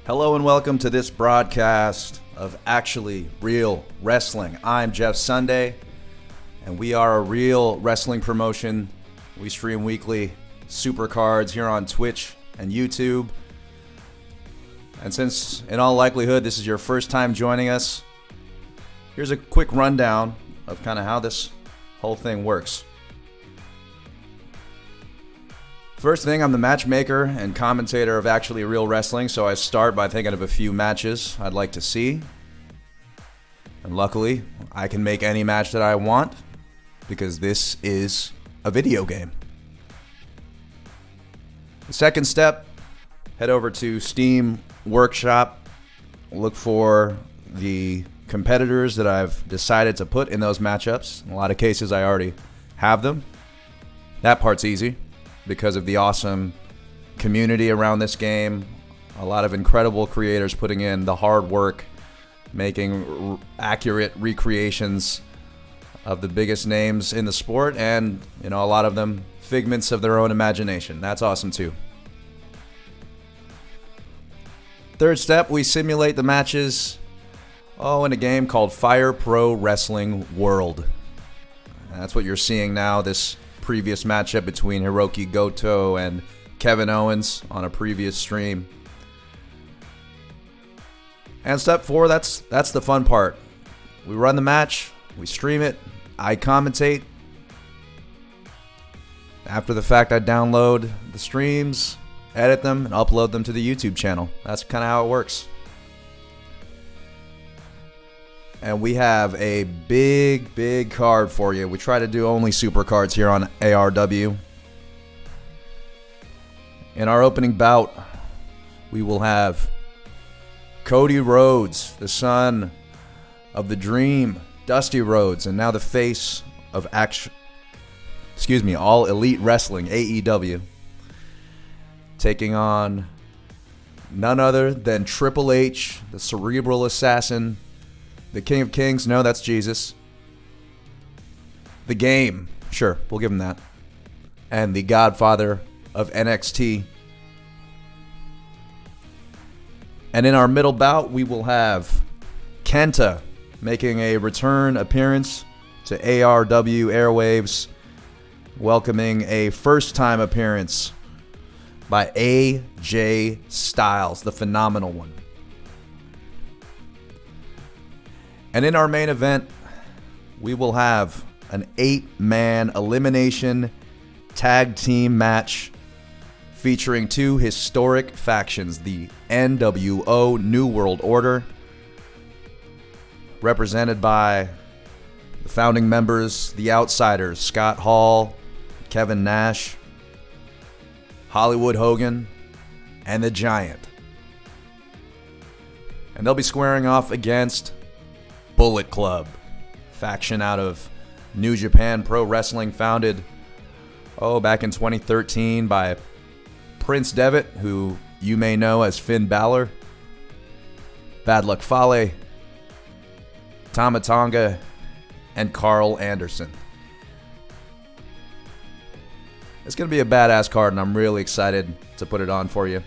Hello and welcome to this broadcast of Actually Real Wrestling. I'm Jeff Sunday, and we are a real wrestling promotion. We stream weekly supercards here on Twitch and YouTube. And since, in all likelihood, this is your first time joining us, here's a quick rundown of kind of how this whole thing works. First thing, I'm the matchmaker and commentator of Actually Real Wrestling, so I start by thinking of a few matches I'd like to see. And luckily, I can make any match that I want, because this is a video game. The second step, head over to Steam Workshop, look for the competitors that I've decided to put in those matchups. In a lot of cases, I already have them. That part's easy because of the awesome community around this game. A lot of incredible creators putting in the hard work, making accurate recreations of the biggest names in the sport, and a lot of them figments of their own imagination. That's awesome too. Third step, we simulate the matches in a game called Fire Pro Wrestling World. And that's what you're seeing now, this previous matchup between Hiroki Goto and Kevin Owens on a previous stream. And step 4, that's the fun part. We run the match, we stream it, I commentate. After the fact, I download the streams, edit them, and upload them to the YouTube channel. That's kind of how it works. And we have a big card for you. We try to do only super cards here on ARW. In our opening bout, we will have Cody Rhodes, the son of the Dream, Dusty Rhodes, and now the face of All Elite Wrestling, AEW, taking on none other than Triple H, the cerebral assassin, the King of Kings. No, that's Jesus. The Game. Sure, we'll give him that. And the Godfather of NXT. And in our middle bout, we will have KENTA making a return appearance to ARW airwaves, welcoming a first-time appearance by AJ Styles, the phenomenal one. And in our main event, we will have an 8-man elimination tag team match featuring 2 historic factions, the NWO New World Order, represented by the founding members, the Outsiders, Scott Hall, Kevin Nash, Hollywood Hogan, and the Giant. And they'll be squaring off against Bullet Club, faction out of New Japan Pro Wrestling, founded back in 2013 by Prince Devitt, who you may know as Finn Balor, Bad Luck Fale, Tama Tonga, and Carl Anderson. It's going to be a badass card, and I'm really excited to put it on for you.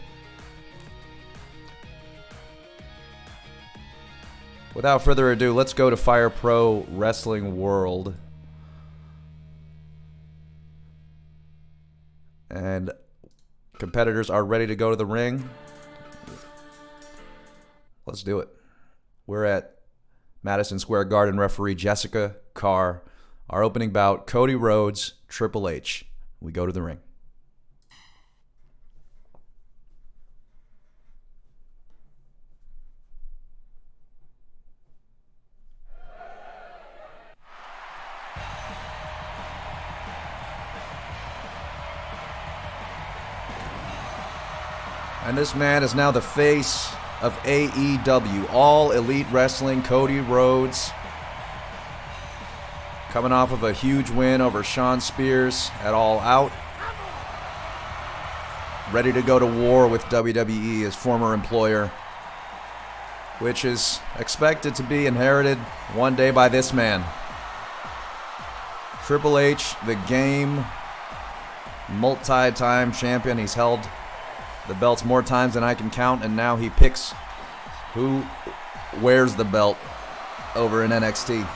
Without further ado, let's go to Fire Pro Wrestling World. And competitors are ready to go to the ring. Let's do it. We're at Madison Square Garden, referee Jessica Carr. Our opening bout, Cody Rhodes, Triple H. We go to the ring. And this man is now the face of AEW, All Elite Wrestling, Cody Rhodes, coming off of a huge win over Shawn Spears at All Out. Ready to go to war with WWE, his former employer, which is expected to be inherited one day by this man. Triple H, the Game, multi-time champion. He's held the belts more times than I can count, and now he picks who wears the belt over in NXT.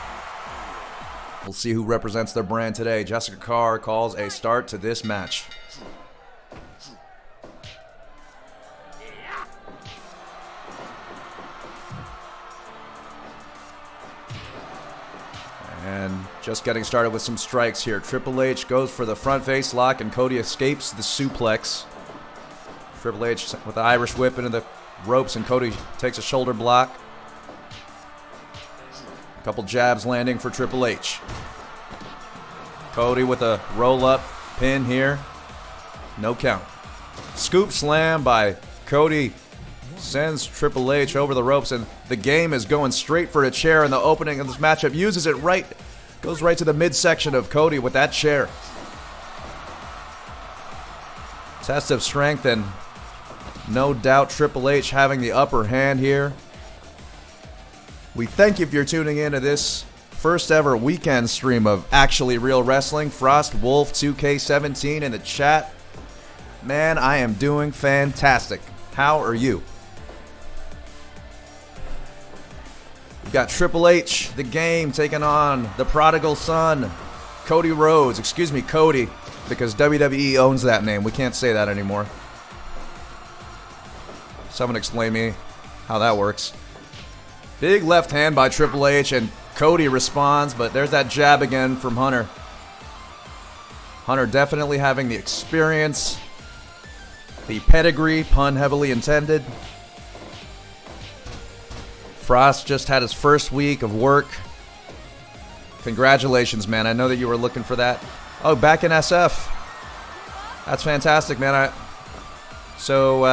We'll see who represents their brand today. Jessica Carr calls a start to this match. And just getting started with some strikes here. Triple H goes for the front face lock, and Cody escapes the suplex. Triple H with the Irish whip into the ropes, and Cody takes a shoulder block. A couple jabs landing for Triple H. Cody with a roll-up pin here. No count. Scoop slam by Cody sends Triple H over the ropes, and the game is going straight for a chair in the opening of this matchup. Uses it right, goes right to the midsection of Cody with that chair. Test of strength, and no doubt Triple H having the upper hand here. We thank you if you're tuning in to this first ever weekend stream of Actually Real Wrestling. Frost Wolf 2K17 in the chat. Man, I am doing fantastic. How are you? We've got Triple H, the game, taking on the prodigal son, Cody Rhodes. Excuse me, Cody, because WWE owns that name. We can't say that anymore. Someone explain me how that works. Big left hand by Triple H, and Cody responds, but there's that jab again from Hunter. Hunter definitely having the experience, the pedigree, pun heavily intended. Frost just had his first week of work. Congratulations, man. I know that you were looking for that. Oh, back in SF. That's fantastic, man. So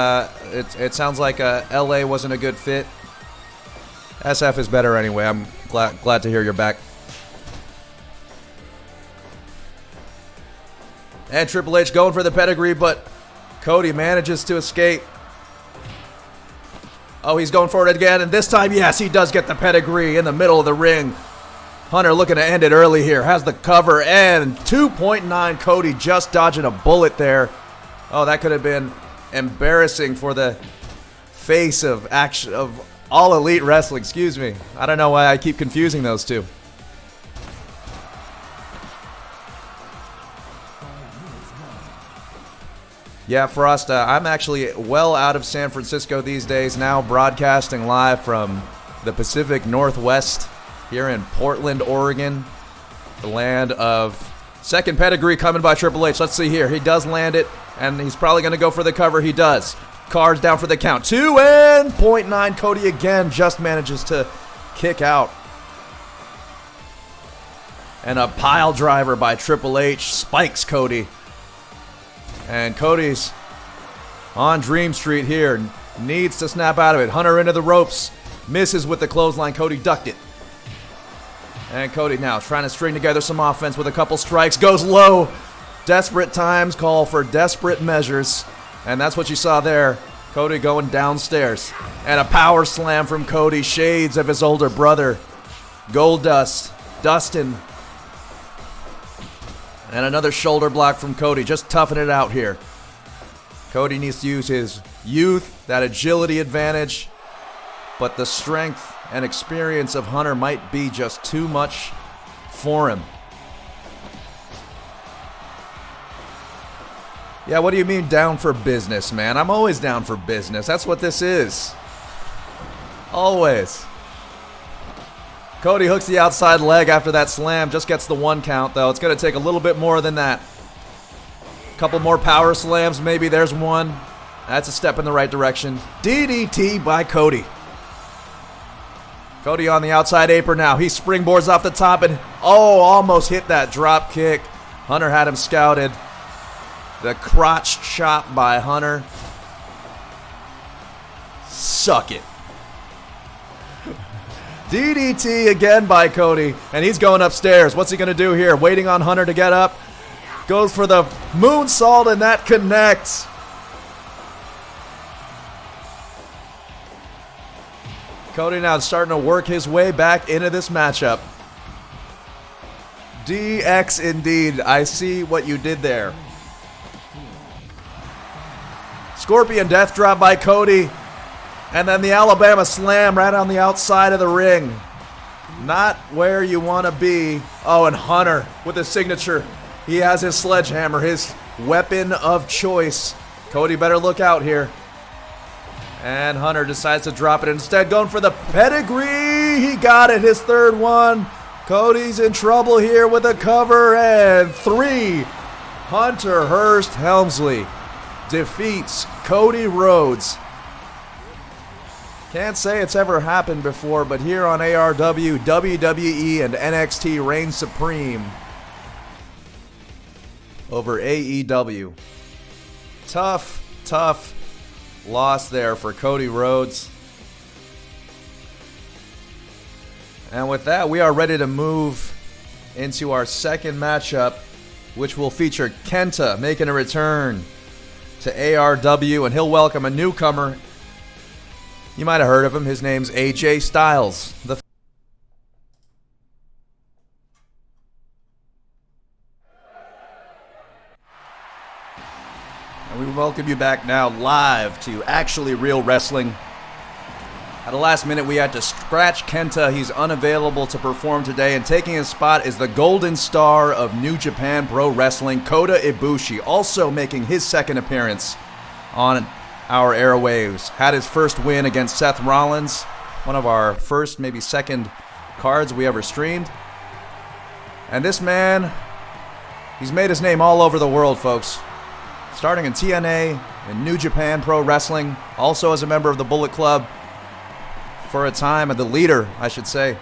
it sounds like LA wasn't a good fit. SF is better anyway. I'm glad to hear you're back. And Triple H going for the pedigree, but Cody manages to escape. Oh, he's going for it again, and this time, yes, he does get the pedigree in the middle of the ring. Hunter looking to end it early here. Has the cover, and 2.9 Cody just dodging a bullet there. Oh, that could have been embarrassing for the face of All Elite Wrestling. Excuse me. I don't know why I keep confusing those two. Yeah, Frost, I'm actually well out of San Francisco these days now, broadcasting live from the Pacific Northwest here in Portland, Oregon, the land of second pedigree coming by Triple H. Let's see here. He does land it, and he's probably going to go for the cover. He does. Cards down for the count. 2 and 0.9. Cody again just manages to kick out. And a pile driver by Triple H spikes Cody. And Cody's on Dream Street here. Needs to snap out of it. Hunter into the ropes. Misses with the clothesline. Cody ducked it. And Cody now trying to string together some offense with a couple strikes. Goes low. Desperate times call for desperate measures. And that's what you saw there. Cody going downstairs. And a power slam from Cody. Shades of his older brother, Goldust, Dustin. And another shoulder block from Cody. Just toughing it out here. Cody needs to use his youth, that agility advantage. But the strength and experience of Hunter might be just too much for him. Yeah, what do you mean down for business, man? I'm always down for business. That's what this is. Always. Cody hooks the outside leg after that slam. Just gets the 1 count, though. It's going to take a little bit more than that. A couple more power slams. Maybe there's one. That's a step in the right direction. DDT by Cody. Cody on the outside apron now. He springboards off the top and, almost hit that drop kick. Hunter had him scouted. The crotch chop by Hunter. Suck it. DDT again by Cody, and he's going upstairs. What's he going to do here? Waiting on Hunter to get up. Goes for the moonsault, and that connects. Cody now starting to work his way back into this matchup. DX indeed. I see what you did there. Scorpion death drop by Cody. And then the Alabama slam right on the outside of the ring. Not where you want to be. Oh, and Hunter with his signature. He has his sledgehammer, his weapon of choice. Cody better look out here. And Hunter decides to drop it instead, going for the pedigree. He got it, his third one. Cody's in trouble here with a cover, and 3. Hunter Hearst Helmsley defeats Cody Rhodes. Can't say it's ever happened before, but here on ARW, WWE and NXT reign supreme over AEW. Tough loss there for Cody Rhodes. And with that, we are ready to move into our second matchup, which will feature KENTA making a return to ARW, and he'll welcome a newcomer. You might have heard of him. His name's AJ Styles. And we welcome you back now live to Actually Real Wrestling. At the last minute, we had to scratch KENTA. He's unavailable to perform today, and taking his spot is the Golden Star of New Japan Pro Wrestling, Kota Ibushi, also making his second appearance on our airwaves. Had his first win against Seth Rollins, one of our first, maybe second cards we ever streamed. And this man, he's made his name all over the world, folks. Starting in TNA, in New Japan Pro Wrestling, also as a member of the Bullet Club for a time, and the leader, I should say,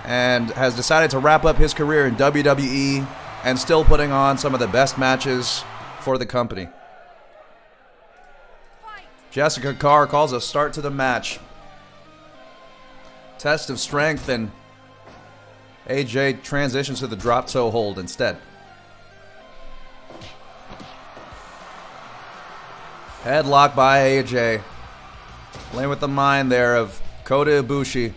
and has decided to wrap up his career in WWE and still putting on some of the best matches for the company. Jessica Carr calls a start to the match. Test of strength, and AJ transitions to the drop toe hold instead. Headlock by AJ. Playing with the mind there of Kota Ibushi.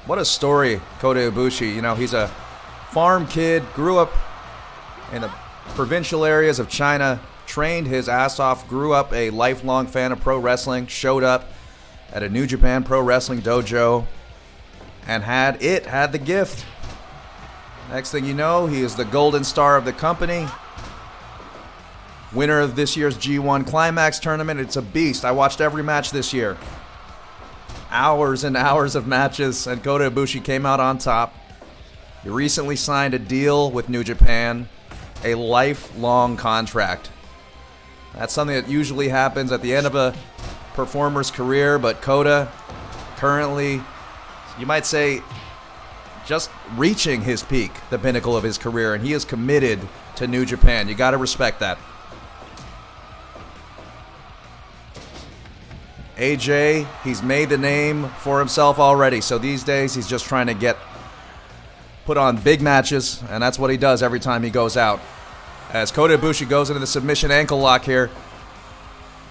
What a story, Kota Ibushi. You know, he's a farm kid, grew up in the provincial areas of China, trained his ass off, grew up a lifelong fan of pro wrestling, showed up at a New Japan Pro Wrestling dojo, and had the gift. Next thing you know, he is the golden star of the company. Winner of this year's G1 Climax tournament. It's a beast. I watched every match this year. Hours and hours of matches, and Kota Ibushi came out on top. He recently signed a deal with New Japan, a lifelong contract. That's something that usually happens at the end of a performer's career, but Kota currently, you might say, just reaching his peak, the pinnacle of his career, and he is committed to New Japan. You got to respect that. AJ, he's made the name for himself already, so these days he's just trying to put on big matches, and that's what he does every time he goes out. As Kota Ibushi goes into the submission ankle lock here,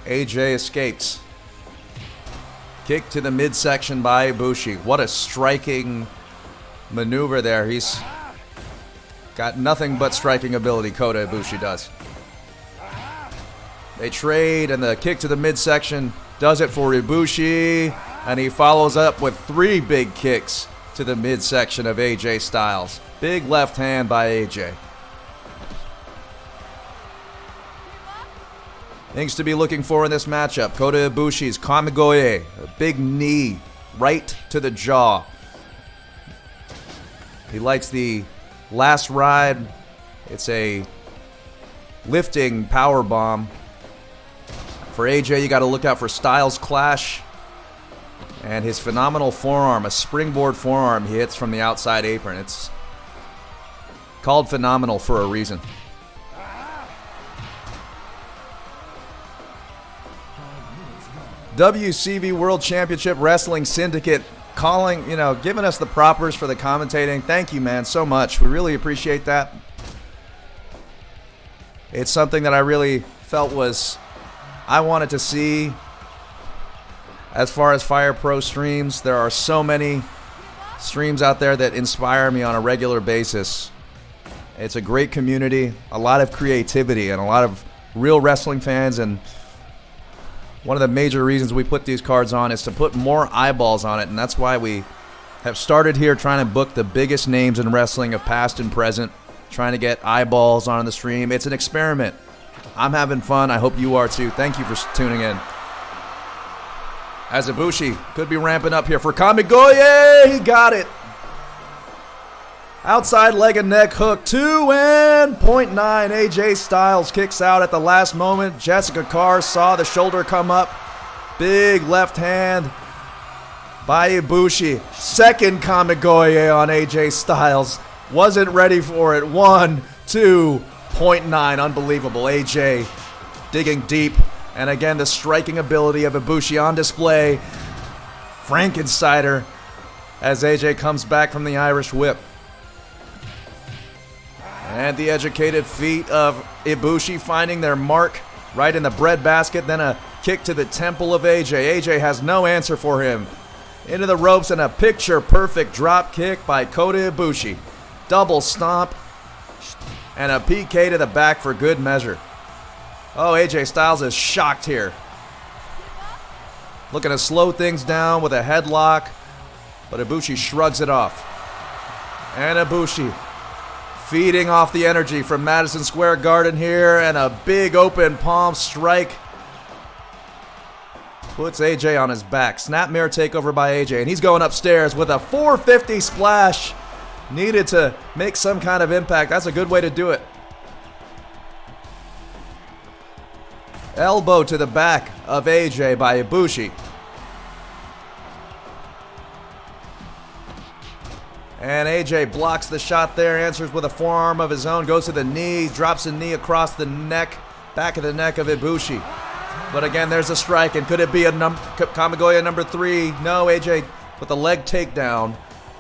AJ escapes. Kick to the midsection by Ibushi. What a striking maneuver there. He's got nothing but striking ability, Kota Ibushi does. They trade, and the kick to the midsection does it for Ibushi, and he follows up with 3 big kicks to the midsection of AJ Styles. Big left hand by AJ. Things to be looking for in this matchup. Kota Ibushi's Kamigoye, a big knee right to the jaw. He likes the last ride. It's a lifting power bomb. For AJ, you got to look out for Styles Clash and his phenomenal forearm, a springboard forearm he hits from the outside apron. It's called phenomenal for a reason. WCW World Championship Wrestling Syndicate calling, giving us the propers for the commentating. Thank you, man, so much. We really appreciate that. It's something that I really felt I wanted to see. As far as Fire Pro streams, there are so many streams out there that inspire me on a regular basis. It's a great community, a lot of creativity, and a lot of real wrestling fans, and One of the major reasons we put these cards on is to put more eyeballs on it, and that's why we have started here trying to book the biggest names in wrestling of past and present, trying to get eyeballs on the stream. It's an experiment. I'm having fun. I hope you are too. Thank you for tuning in. As Ibushi could be ramping up here for Kamigoye. He got it. Outside leg and neck hook. 2-0.9. AJ Styles kicks out at the last moment. Jessica Carr saw the shoulder come up. Big left hand by Ibushi. Second Kamigoye on AJ Styles. Wasn't ready for it. 2.9. Unbelievable. AJ digging deep. And again, the striking ability of Ibushi on display. Frankensteiner as AJ comes back from the Irish whip. And the educated feet of Ibushi finding their mark right in the breadbasket. Then a kick to the temple of AJ. AJ has no answer for him. Into the ropes and a picture-perfect drop kick by Cody Ibushi. Double stomp and a PK to the back for good measure. Oh, AJ Styles is shocked here. Looking to slow things down with a headlock, but Ibushi shrugs it off. And Ibushi feeding off the energy from Madison Square Garden here, and a big open palm strike puts AJ on his back. Snap mirror takeover by AJ, and he's going upstairs with a 450 splash. Needed to make some kind of impact. That's a good way to do it. Elbow to the back of AJ by Ibushi. And AJ blocks the shot there, answers with a forearm of his own, goes to the knee, drops a knee across the neck, back of the neck of Ibushi. But again, there's a strike, and could it be a Kamigoye number 3? No, AJ with a leg takedown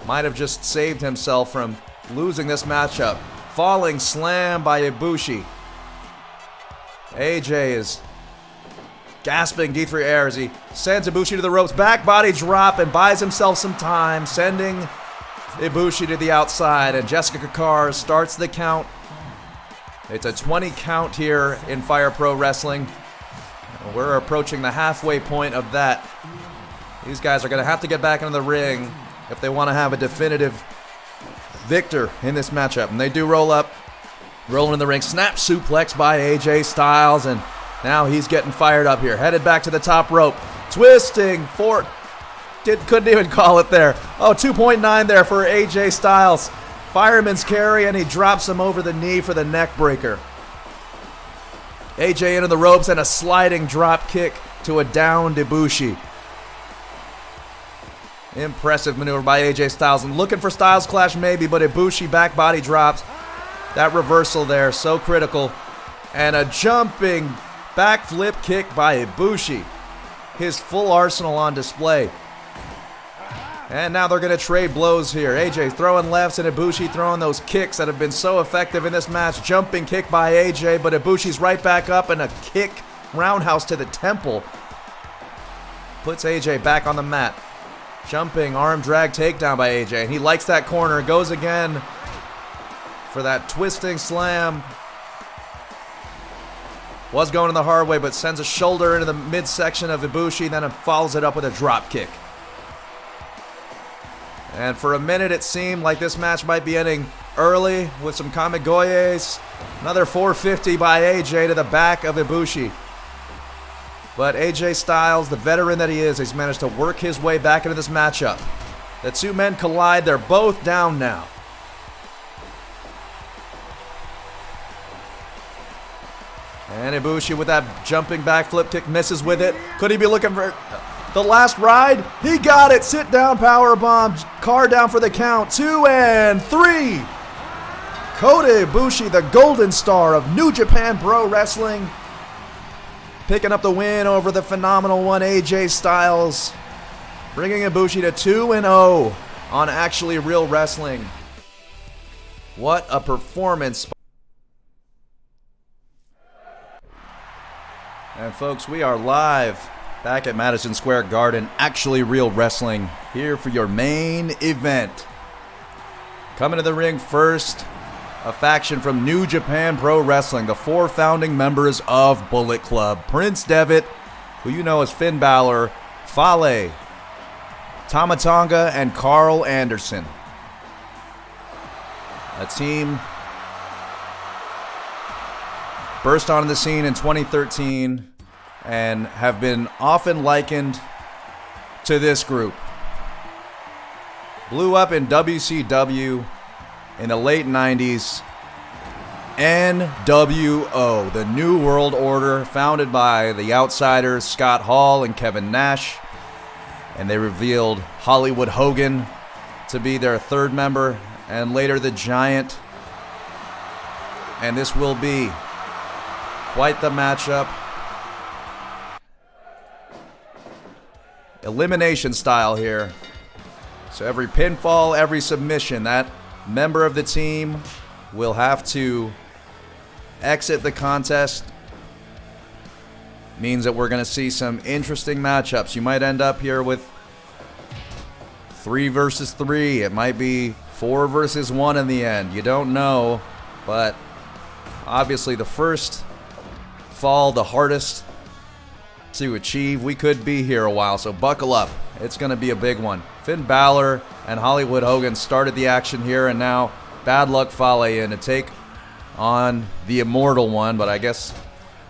might have just saved himself from losing this matchup. Falling slam by Ibushi. AJ is gasping deep for air as he sends Ibushi to the ropes. Back body drop and buys himself some time, sending Ibushi to the outside, and Jessica Carr starts the count. It's a 20 count here in Fire Pro Wrestling. We're approaching the halfway point of that. These guys are going to have to get back into the ring if they want to have a definitive victor in this matchup. And they do roll up, rolling in the ring. Snap suplex by AJ Styles, and now he's getting fired up here. Headed back to the top rope. Twisting for... couldn't even call it there. Oh, 2.9 there for AJ Styles. Fireman's carry, and he drops him over the knee for the neck breaker. AJ into the ropes and a sliding drop kick to a downed Ibushi. Impressive maneuver by AJ Styles. And looking for Styles Clash maybe, but Ibushi back body drops. That reversal there, so critical. And a jumping backflip kick by Ibushi. His full arsenal on display. And now they're going to trade blows here. AJ throwing lefts and Ibushi throwing those kicks that have been so effective in this match. Jumping kick by AJ, but Ibushi's right back up, and a kick roundhouse to the temple puts AJ back on the mat. Jumping arm drag takedown by AJ, and he likes that corner. Goes again for that twisting slam. Was going in the hard way, but sends a shoulder into the midsection of Ibushi, then follows it up with a drop kick. And for a minute, it seemed like this match might be ending early with some Kamigoyes. Another 450 by AJ to the back of Ibushi. But AJ Styles, the veteran that he is, has managed to work his way back into this matchup. The two men collide. They're both down now. And Ibushi with that jumping back flip kick misses with it. Could he be looking for the last ride? He got it. Sit down power bomb. Carr down for the count. 2 and 3. Kota Ibushi, the golden star of New Japan Pro Wrestling, picking up the win over the phenomenal one AJ Styles, bringing Ibushi to 2-0 on Actually Real Wrestling. What a performance. And folks, we are live back at Madison Square Garden, Actually Real Wrestling, here for your main event. Coming to the ring first, a faction from New Japan Pro Wrestling, the 4 founding members of Bullet Club. Prince Devitt who you know as Finn Balor, Fale, Tama Tonga, and Carl Anderson. A team burst onto the scene in 2013 and have been often likened to this group. Blew up in WCW in the late 90s. NWO, the New World Order, founded by the Outsiders, Scott Hall and Kevin Nash. And they revealed Hollywood Hogan to be their third member, and later the Giant. And this will be quite the matchup. Elimination style here. So every pinfall, every submission, that member of the team will have to exit the contest. Means that we're going to see some interesting matchups. You might end up here with 3 versus 3. It might be 4 versus 1 in the end. You don't know, but obviously the first fall, the hardest to achieve. We could be here a while, so buckle up. It's going to be a big one. Finn Balor and Hollywood Hogan started the action here, and now Bad Luck Fale in to take on the Immortal One, but I guess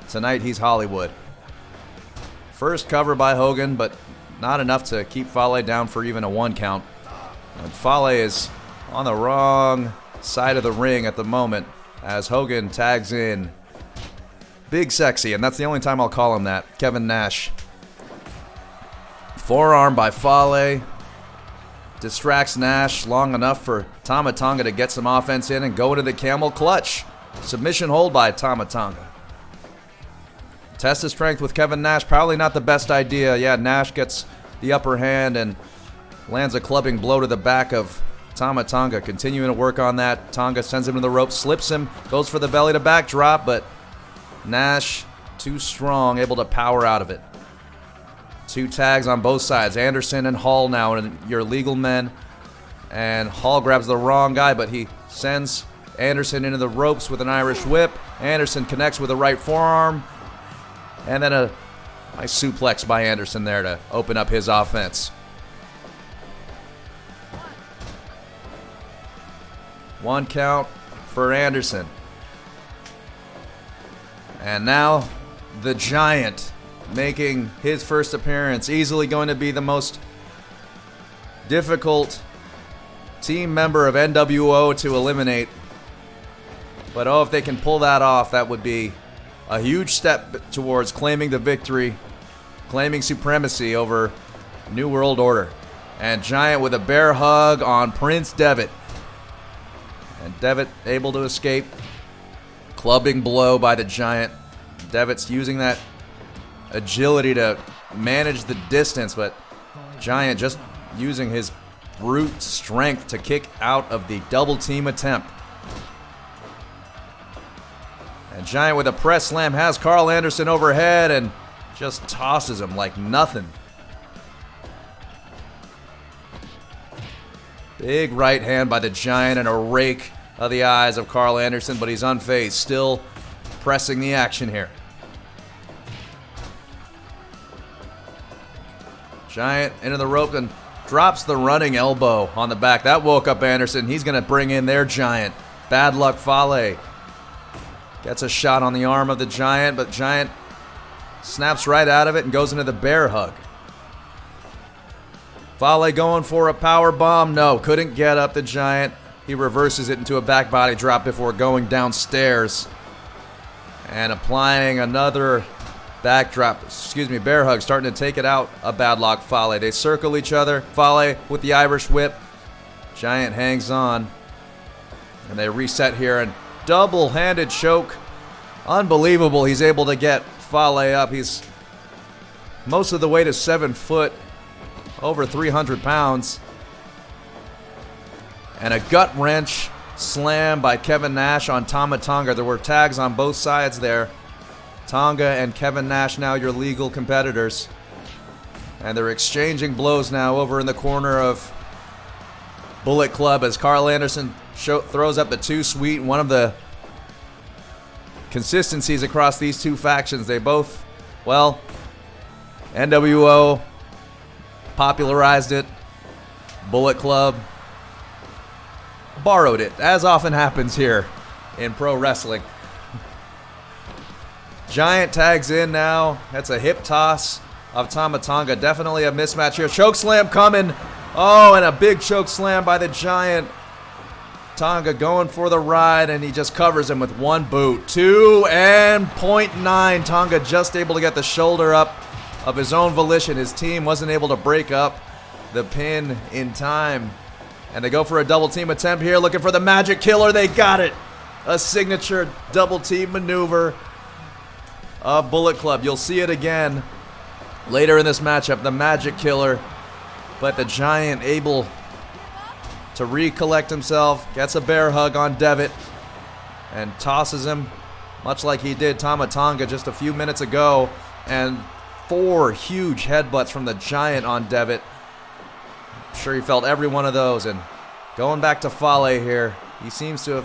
tonight he's Hollywood. First cover by Hogan, but not enough to keep Fale down for even a 1 count. And Fale is on the wrong side of the ring at the moment as Hogan tags in Big Sexy, and that's the only time I'll call him that, Kevin Nash. Forearm by Fale. Distracts Nash long enough for Tama Tonga to get some offense in and go into the camel clutch. Submission hold by Tama Tonga. Test of strength with Kevin Nash, probably not the best idea. Yeah, Nash gets the upper hand and lands a clubbing blow to the back of Tama Tonga. Continuing to work on that. Tonga sends him to the rope, slips him, goes for the belly to back drop, but Nash too strong, able to power out of it. 2 tags on both sides. Anderson and Hall now, and your legal men. And Hall grabs the wrong guy, but he sends Anderson into the ropes with an Irish whip. Anderson connects with a right forearm. And then a nice suplex by Anderson there to open up his offense. 1 count for Anderson. And now the Giant making his first appearance. Easily going to be the most difficult team member of NWO to eliminate. But oh, if they can pull that off, that would be a huge step towards claiming the victory, claiming supremacy over New World Order. And Giant with a bear hug on Prince Devitt. And Devitt able to escape. Clubbing blow by the Giant. Devitt's using that agility to manage the distance, but Giant just using his brute strength to kick out of the double team attempt. And Giant with a press slam has Carl Anderson overhead and just tosses him like nothing. Big right hand by the Giant and a rake of the eyes of Carl Anderson, but he's unfazed, still pressing the action here. Giant into the rope and drops the running elbow on the back. That woke up Anderson. He's going to bring in their Giant. Bad Luck Fale gets a shot on the arm of the Giant, but Giant snaps right out of it and goes into the bear hug. Fale going for a power bomb. No, couldn't get up the Giant. He reverses it into a back body drop before going downstairs and applying another bear hug, starting to take it out of Bad Luck Fale. They circle each other. Fale with the Irish whip. Giant hangs on. And they reset here and double-handed choke. Unbelievable. He's able to get Fale up. He's most of the way to 7 foot, over 300 pounds. And a gut wrench slam by Kevin Nash on Tama Tonga. There were tags on both sides there. Tonga and Kevin Nash now your legal competitors. And they're exchanging blows now over in the corner of Bullet Club as Carl Anderson throws up the 2 sweet. One of the consistencies across these two factions. They both, well, NWO popularized it. Bullet Club borrowed it, as often happens here in pro wrestling. Giant tags in now. That's a hip toss of Tama Tonga. Definitely a mismatch here. Choke slam coming. Oh, and a big choke slam by the Giant. Tonga going for the ride, and he just covers him with one boot. 2 and 0.9. Tonga just able to get the shoulder up of his own volition. His team wasn't able to break up the pin in time. And they go for a double team attempt here, looking for the Magic Killer. They got it. A signature double team maneuver of Bullet Club. You'll see it again later in this matchup, the Magic Killer. But the Giant able to recollect himself, gets a bear hug on Devitt, and tosses him, much like he did Tama Tonga just a few minutes ago. And 4 huge headbutts from the Giant on Devitt. I'm sure he felt every one of those. And going back to Fale here, he seems to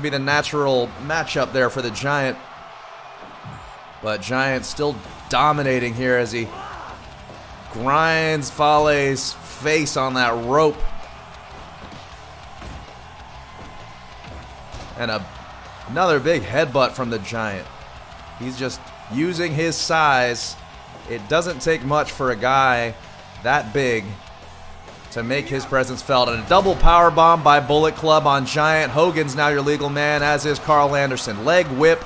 be the natural matchup there for the Giant. But Giant still dominating here as he grinds Fale's face on that rope. And another big headbutt from the Giant. He's just using his size. It doesn't take much for a guy that big to make his presence felt. And a double power bomb by Bullet Club on Giant. Hogan's now your legal man, as is Carl Anderson. Leg whip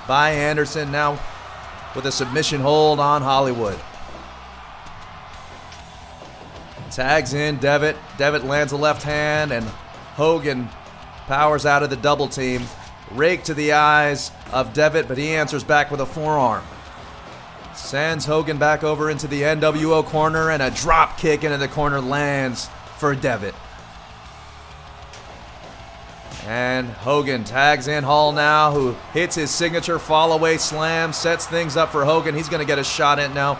by Anderson, now with a submission hold on Hollywood. Tags in Devitt. Devitt lands a left hand, and Hogan powers out of the double team. Rake to the eyes of Devitt, but he answers back with a forearm. Sends Hogan back over into the NWO corner, and a drop kick into the corner lands for Devitt. And Hogan tags in Hall now, who hits his signature fall away slam, sets things up for Hogan. He's going to get a shot in now.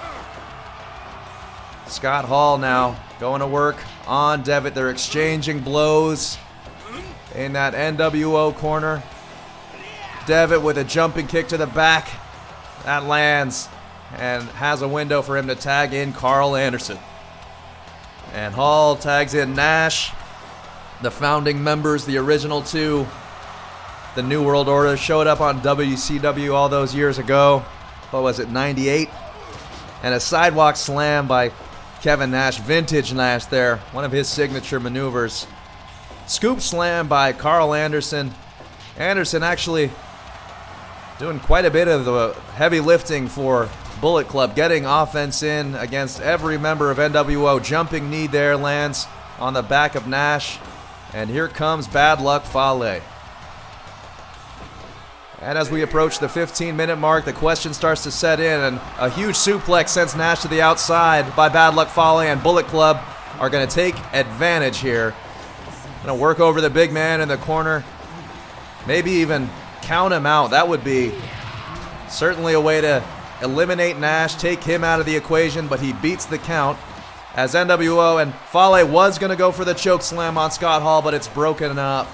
Scott Hall now going to work on Devitt. They're exchanging blows in that NWO corner. Devitt with a jumping kick to the back. That lands and has a window for him to tag in Carl Anderson. And Hall tags in Nash. The founding members, the original 2, the New World Order, showed up on WCW all those years ago. What was it, 98? And a sidewalk slam by Kevin Nash, vintage Nash there, one of his signature maneuvers. Scoop slam by Carl Anderson. Anderson actually doing quite a bit of the heavy lifting for Bullet Club, getting offense in against every member of NWO. Jumping knee there lands on the back of Nash. And here comes Bad Luck Fale. And as we approach the 15-minute mark, the question starts to set in, and a huge suplex sends Nash to the outside by Bad Luck Fale, and Bullet Club are going to take advantage here. Going to work over the big man in the corner. Maybe even count him out. That would be certainly a way to eliminate Nash, take him out of the equation, but he beats the count. As NWO, and Fale was going to go for the choke slam on Scott Hall, but it's broken up.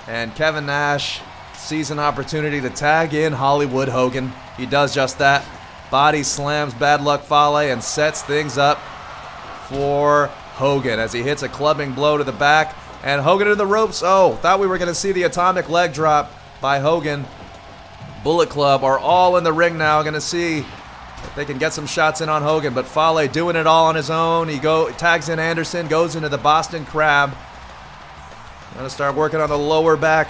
And Kevin Nash sees an opportunity to tag in Hollywood Hogan. He does just that. Body slams Bad Luck Fale and sets things up for Hogan as he hits a clubbing blow to the back. And Hogan to the ropes. Oh, thought we were going to see the atomic leg drop by Hogan. Bullet Club are all in the ring now. Going to see if they can get some shots in on Hogan, but Fale doing it all on his own. He tags in Anderson, goes into the Boston Crab. Going to start working on the lower back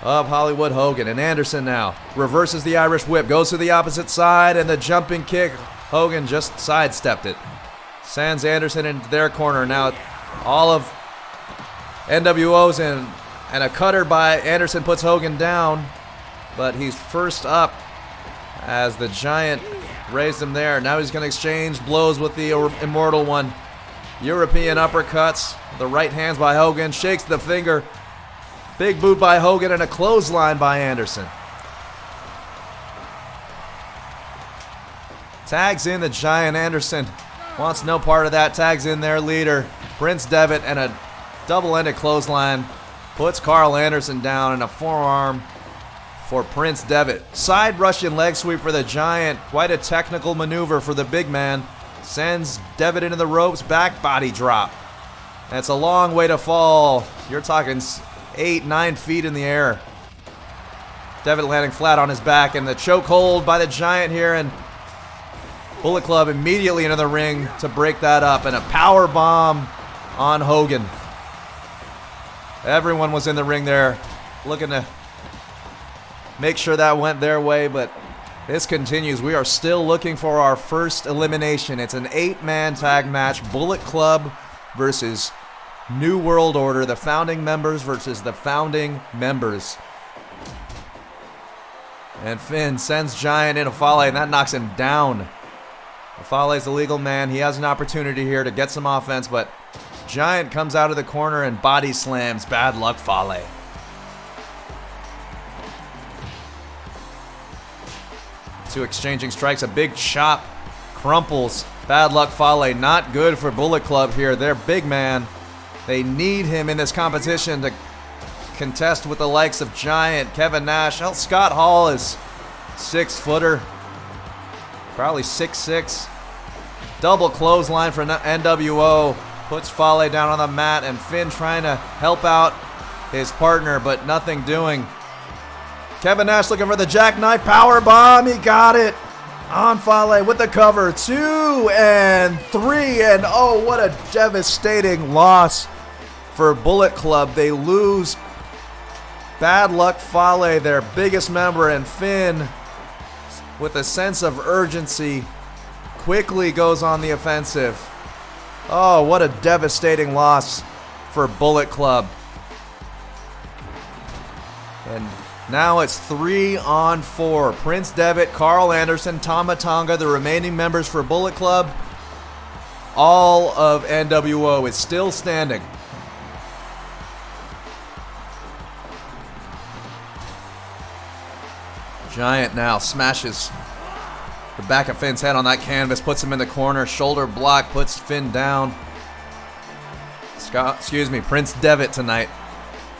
of Hollywood Hogan. And Anderson now reverses the Irish whip, goes to the opposite side, and the jumping kick. Hogan just sidestepped it. Sends Anderson into their corner. Now all of NWO's in, and a cutter by Anderson puts Hogan down, but he's first up as the Giant raised him there. Now he's going to exchange blows with the Immortal One. European uppercuts. The right hands by Hogan. Shakes the finger. Big boot by Hogan and a clothesline by Anderson. Tags in the Giant. Anderson wants no part of that. Tags in their leader, Prince Devitt, and a double-ended clothesline. Puts Carl Anderson down in a forearm for Prince Devitt. Side Russian leg sweep for the Giant. Quite a technical maneuver for the big man. Sends Devitt into the ropes, back body drop. That's a long way to fall. You're talking 8, 9 feet in the air. Devitt landing flat on his back, and the chokehold by the Giant here, and Bullet Club immediately into the ring to break that up, and a power bomb on Hogan. Everyone was in the ring there looking to make sure that went their way, but this continues. We are still looking for our first elimination. It's an 8-man tag match. Bullet Club versus New World Order. The founding members versus the founding members. And Finn sends Giant into Fale, and that knocks him down. Fale's the legal man. He has an opportunity here to get some offense, but Giant comes out of the corner and body slams Bad Luck Fale. Two exchanging strikes, a big chop, crumples Bad Luck Fale. Not good for Bullet Club here. Their big man, they need him in this competition to contest with the likes of Giant, Kevin Nash. Hell, Scott Hall is 6-footer, probably 6'6". Double clothesline for NWO. Puts Fale down on the mat, and Finn trying to help out his partner, but nothing doing. Kevin Nash looking for the jackknife power bomb. He got it on Fale with the cover. 2 and 3, and oh, what a devastating loss for Bullet Club. They lose Bad Luck Fale, their biggest member, and Finn, with a sense of urgency, quickly goes on the offensive. Oh, what a devastating loss for Bullet Club. And now it's 3 on 4. Prince Devitt, Carl Anderson, Tama Tonga, the remaining members for Bullet Club. All of NWO is still standing. Giant now smashes the back of Finn's head on that canvas, puts him in the corner, shoulder block, puts Finn down. Prince Devitt tonight.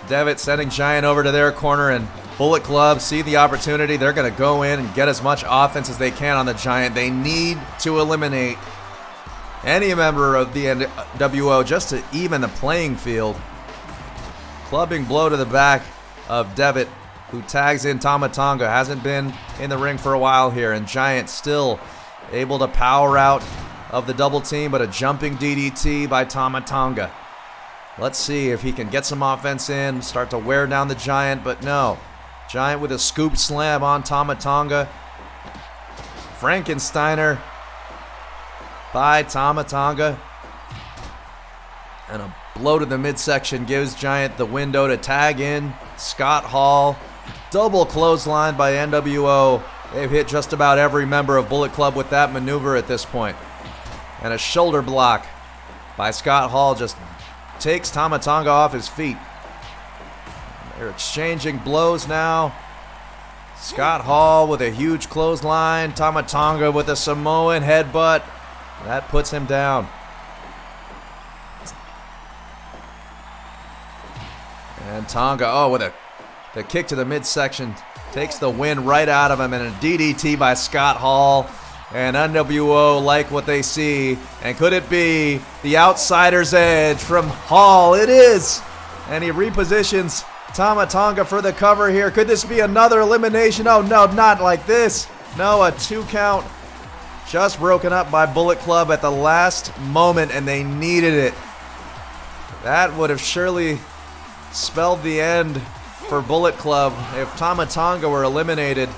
Devitt sending Giant over to their corner, and Bullet Club see the opportunity. They're going to go in and get as much offense as they can on the Giant. They need to eliminate any member of the NWO just to even the playing field. Clubbing blow to the back of Devitt, who tags in Tama Tonga. Hasn't been in the ring for a while here, and Giant still able to power out of the double team, but a jumping DDT by Tama Tonga. Let's see if he can get some offense in, start to wear down the Giant, but no. Giant with a scoop slam on Tama Tonga. Frankensteiner by Tama Tonga. And a blow to the midsection gives Giant the window to tag in Scott Hall. Double clothesline by NWO. They've hit just about every member of Bullet Club with that maneuver at this point. And a shoulder block by Scott Hall just takes Tama Tonga off his feet. They're exchanging blows now. Scott Hall with a huge clothesline. Tama Tonga with a Samoan headbutt. That puts him down. And Tonga, with the kick to the midsection, takes the wind right out of him, and a DDT by Scott Hall. And NWO like what they see. And could it be the outsider's edge from Hall? It is. And he repositions Tama Tonga for the cover here. Could this be another elimination? Oh, no, not like this. No, a 2 count. Just broken up by Bullet Club at the last moment, and they needed it. That would have surely spelled the end for Bullet Club if Tama Tonga were eliminated.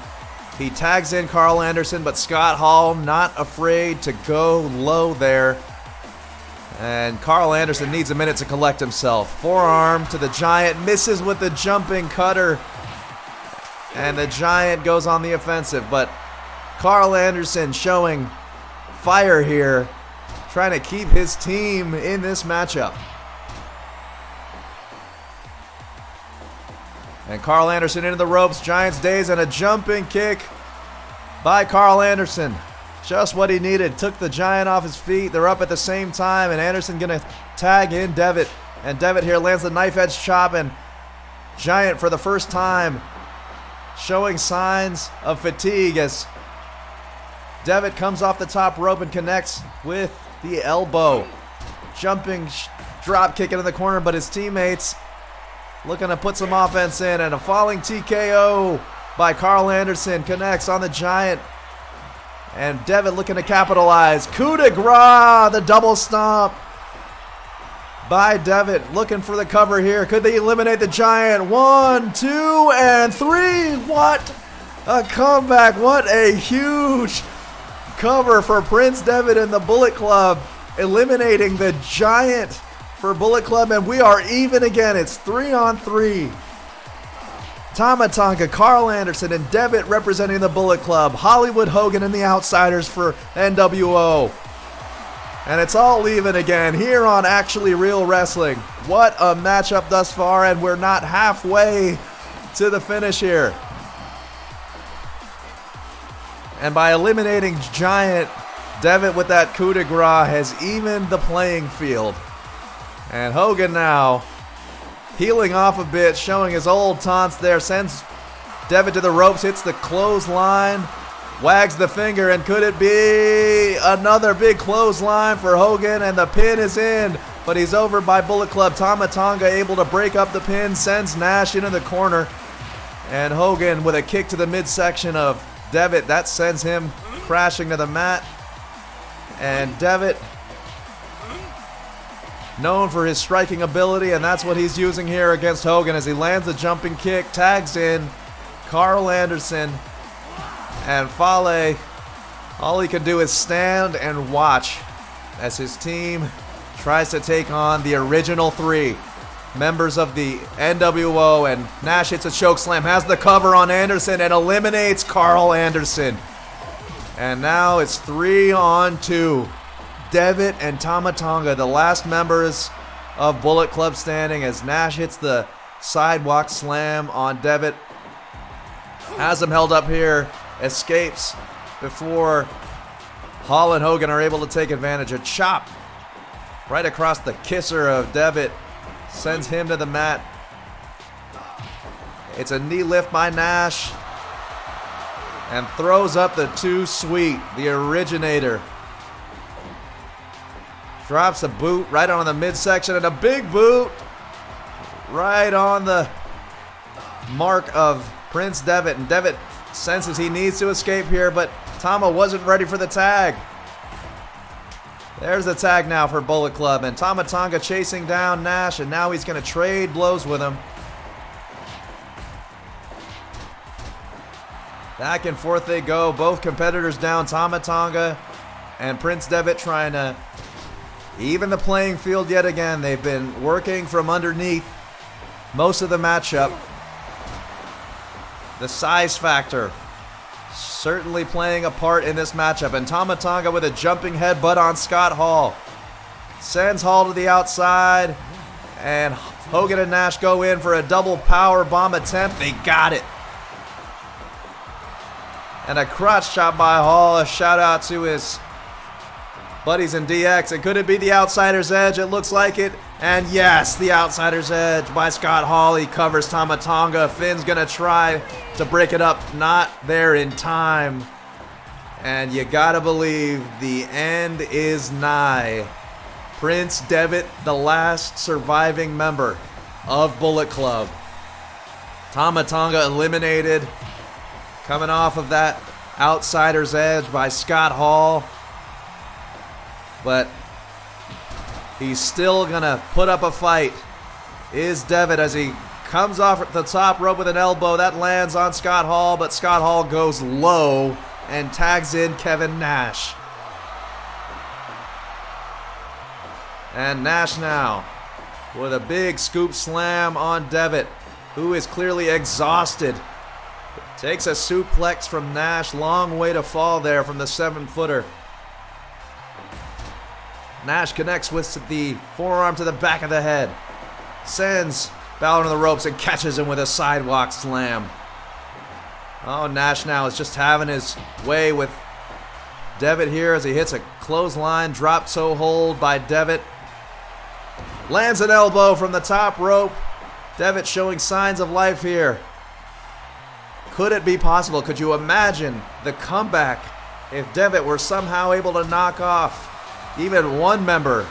He tags in Carl Anderson, but Scott Hall not afraid to go low there. And Carl Anderson needs a minute to collect himself. Forearm to the Giant, misses with the jumping cutter. And the Giant goes on the offensive, but Carl Anderson showing fire here, trying to keep his team in this matchup. And Carl Anderson into the ropes, Giants days, and a jumping kick by Carl Anderson. Just what he needed. Took the Giant off his feet. They're up at the same time, and Anderson gonna tag in Devitt. And Devitt here lands the knife edge chop, and Giant for the first time showing signs of fatigue as Devitt comes off the top rope and connects with the elbow. Jumping drop kick into the corner, but his teammates looking to put some offense in, and a falling TKO by Carl Anderson connects on the Giant. And Devitt looking to capitalize. Coup de grace, the double stomp by Devitt, looking for the cover here. Could they eliminate the Giant? 1, 2, and 3. What a comeback. What a huge cover for Prince Devitt and the Bullet Club, eliminating the Giant for Bullet Club, and we are even again. It's 3-on-3. Tama Tonga, Carl Anderson, and Devitt representing the Bullet Club. Hollywood Hogan and the Outsiders for NWO. And it's all even again here on Actually Real Wrestling. What a matchup thus far, and we're not halfway to the finish here. And by eliminating Giant, Devitt with that coup de grace has evened the playing field. And Hogan now healing off a bit, showing his old taunts there, sends Devitt to the ropes, hits the clothesline, wags the finger, and could it be another big clothesline for Hogan? And the pin is in, but he's over by Bullet Club. Tama Tonga able to break up the pin, sends Nash into the corner, and Hogan with a kick to the midsection of Devitt. That sends him crashing to the mat. And Devitt, known for his striking ability, and that's what he's using here against Hogan as he lands a jumping kick, tags in Carl Anderson, and Fale, all he can do is stand and watch as his team tries to take on the original 3 members of the NWO, and Nash hits a choke slam, has the cover on Anderson, and eliminates Carl Anderson. And now it's 3-on-2. Devitt and Tama Tonga, the last members of Bullet Club standing, as Nash hits the sidewalk slam on Devitt. Has him held up here, escapes before Hall and Hogan are able to take advantage. A chop right across the kisser of Devitt sends him to the mat. It's a knee lift by Nash and throws up the too sweet, the originator. Drops a boot right on the midsection, and a big boot right on the mark of Prince Devitt. And Devitt senses he needs to escape here, but Tama wasn't ready for the tag. There's the tag now for Bullet Club, and Tama Tonga chasing down Nash, and now he's going to trade blows with him. Back and forth they go, both competitors down. Tama Tonga and Prince Devitt trying to even the playing field yet again. They've been working from underneath most of the matchup. The size factor certainly playing a part in this matchup. And Tama Tonga with a jumping headbutt on Scott Hall. Sends Hall to the outside. And Hogan and Nash go in for a double power bomb attempt. They got it. And a crotch chop by Hall. A shout out to his buddies in DX. And could it be the Outsider's Edge? It looks like it. And yes, the Outsider's Edge by Scott Hall. He covers Tama Tonga. Finn's going to try to break it up. Not there in time. And you got to believe the end is nigh. Prince Devitt, the last surviving member of Bullet Club. Tama Tonga eliminated. Coming off of that Outsider's Edge by Scott Hall. But he's still going to put up a fight, is Devitt, as he comes off at the top rope with an elbow. That lands on Scott Hall, but Scott Hall goes low and tags in Kevin Nash. And Nash now with a big scoop slam on Devitt, who is clearly exhausted. Takes a suplex from Nash. Long way to fall there from the 7-footer. Nash connects with the forearm to the back of the head. Sends Balor on the ropes and catches him with a sidewalk slam. Oh, Nash now is just having his way with Devitt here as he hits a clothesline. Drop toe hold by Devitt. Lands an elbow from the top rope. Devitt showing signs of life here. Could it be possible? Could you imagine the comeback if Devitt were somehow able to knock off even one member,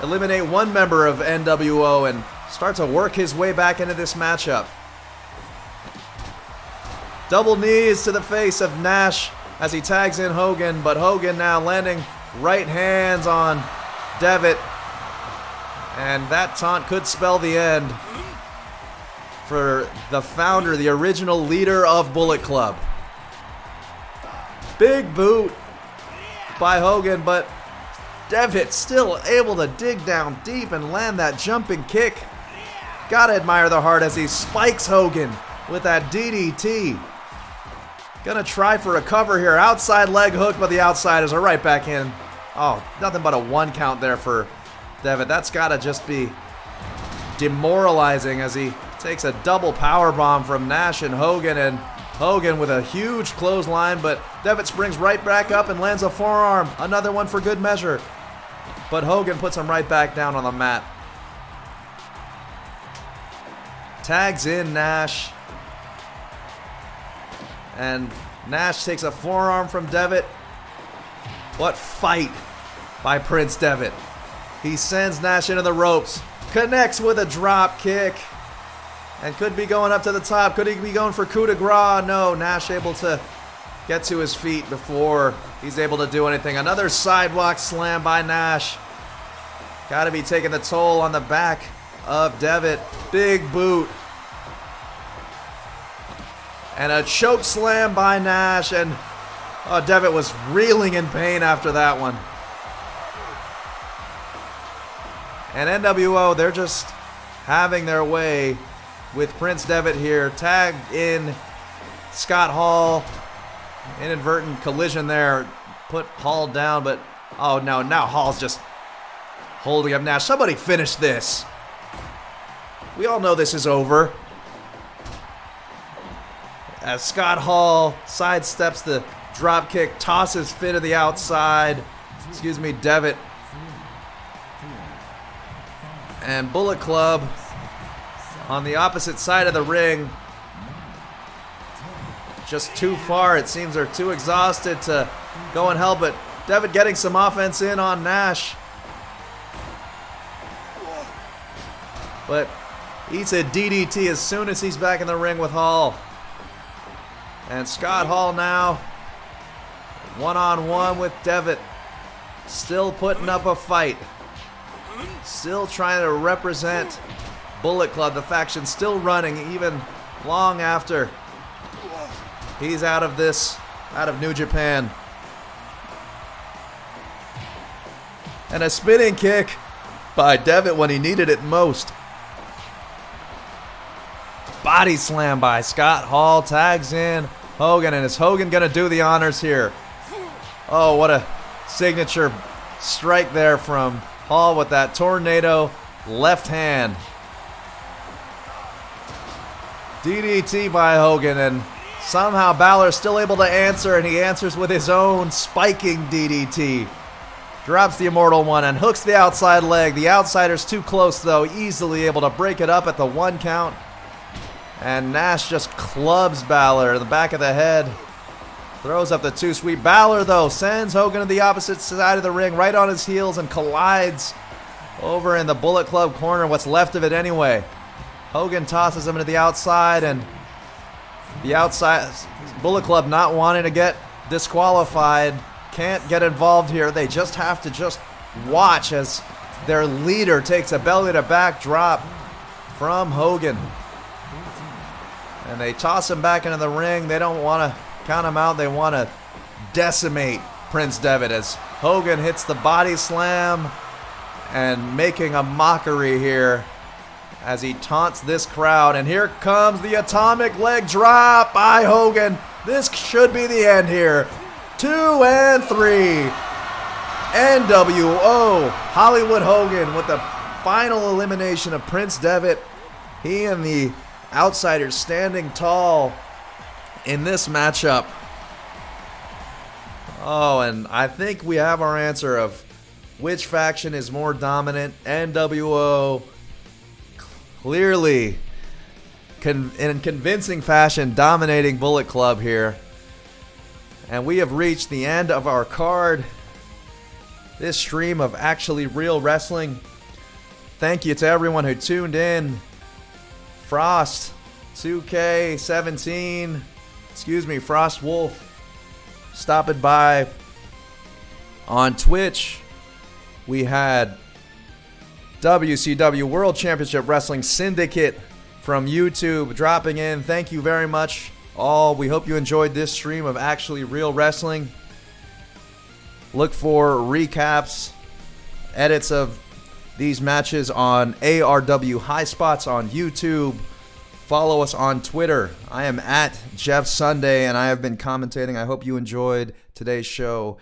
eliminate one member of NWO and start to work his way back into this matchup? Double knees to the face of Nash as he tags in Hogan, but Hogan now landing right hands on Devitt. And that taunt could spell the end for the founder, the original leader of Bullet Club. Big boot by Hogan, but Devitt still able to dig down deep and land that jumping kick. Gotta admire the heart as he spikes Hogan with that DDT. Gonna try for a cover here. Outside leg hook, but the outsiders are right back in. Oh, nothing but a 1 count there for Devitt. That's gotta just be demoralizing as he takes a double power bomb from Nash and Hogan with a huge clothesline, but Devitt springs right back up and lands a forearm. Another one for good measure. But Hogan puts him right back down on the mat. Tags in Nash. And Nash takes a forearm from Devitt. What fight by Prince Devitt. He sends Nash into the ropes. Connects with a drop kick. And could be going up to the top. Could he be going for coup de grace? No, Nash able to get to his feet before he's able to do anything. Another sidewalk slam by Nash. Got to be taking the toll on the back of Devitt. Big boot. And a choke slam by Nash. And Devitt was reeling in pain after that one. And NWO, they're just having their way with Prince Devitt here. Tagged in Scott Hall. Inadvertent collision there. Put Hall down, but oh no, now Hall's just holding up Nash. Somebody finish this. We all know this is over. As Scott Hall sidesteps the drop kick, tosses Finn to the outside. Devitt. And Bullet Club on the opposite side of the ring. Just too far. It seems they're too exhausted to go and help it. Devitt getting some offense in on Nash. But eats a DDT as soon as he's back in the ring with Hall. And Scott Hall now one-on-one with Devitt. Still putting up a fight. Still trying to represent Bullet Club. The faction still running even long after he's out of New Japan. And a spinning kick by Devitt when he needed it most. Body slam by Scott Hall. Tags in Hogan. And is Hogan going to do the honors here? Oh, what a signature strike there from Hall with that tornado left hand. DDT by Hogan, and somehow Balor's still able to answer, and he answers with his own spiking DDT. Drops the Immortal One and hooks the outside leg. The outsider's too close, though, easily able to break it up at the 1 count. And Nash just clubs Balor in the back of the head. Throws up the 2 sweep. Balor, though, sends Hogan to the opposite side of the ring, right on his heels, and collides over in the Bullet Club corner, what's left of it anyway. Hogan tosses him into the outside, and the outside Bullet Club not wanting to get disqualified, can't get involved here. They just have to watch as their leader takes a belly-to-back drop from Hogan. And they toss him back into the ring. They don't want to count him out. They want to decimate Prince Devitt as Hogan hits the body slam and making a mockery here as he taunts this crowd. And here comes the atomic leg drop by Hogan. This should be the end here. 2 and 3. NWO Hollywood Hogan with the final elimination of Prince Devitt. He and the outsiders standing tall in this matchup. Oh, and I think we have our answer of which faction is more dominant. NWO clearly in convincing fashion, dominating Bullet Club here. And we have reached the end of our card. This stream of actually real wrestling. Thank you to everyone who tuned in. Frost, 2K17, Frost Wolf, stopping by. On Twitch, we had WCW World Championship Wrestling Syndicate from YouTube dropping in. Thank you very much, all. We hope you enjoyed this stream of actually real wrestling. Look for recaps, edits of these matches on ARW High Spots on YouTube. Follow us on Twitter. I am at Jeff Sunday, and I have been commentating. I hope you enjoyed today's show.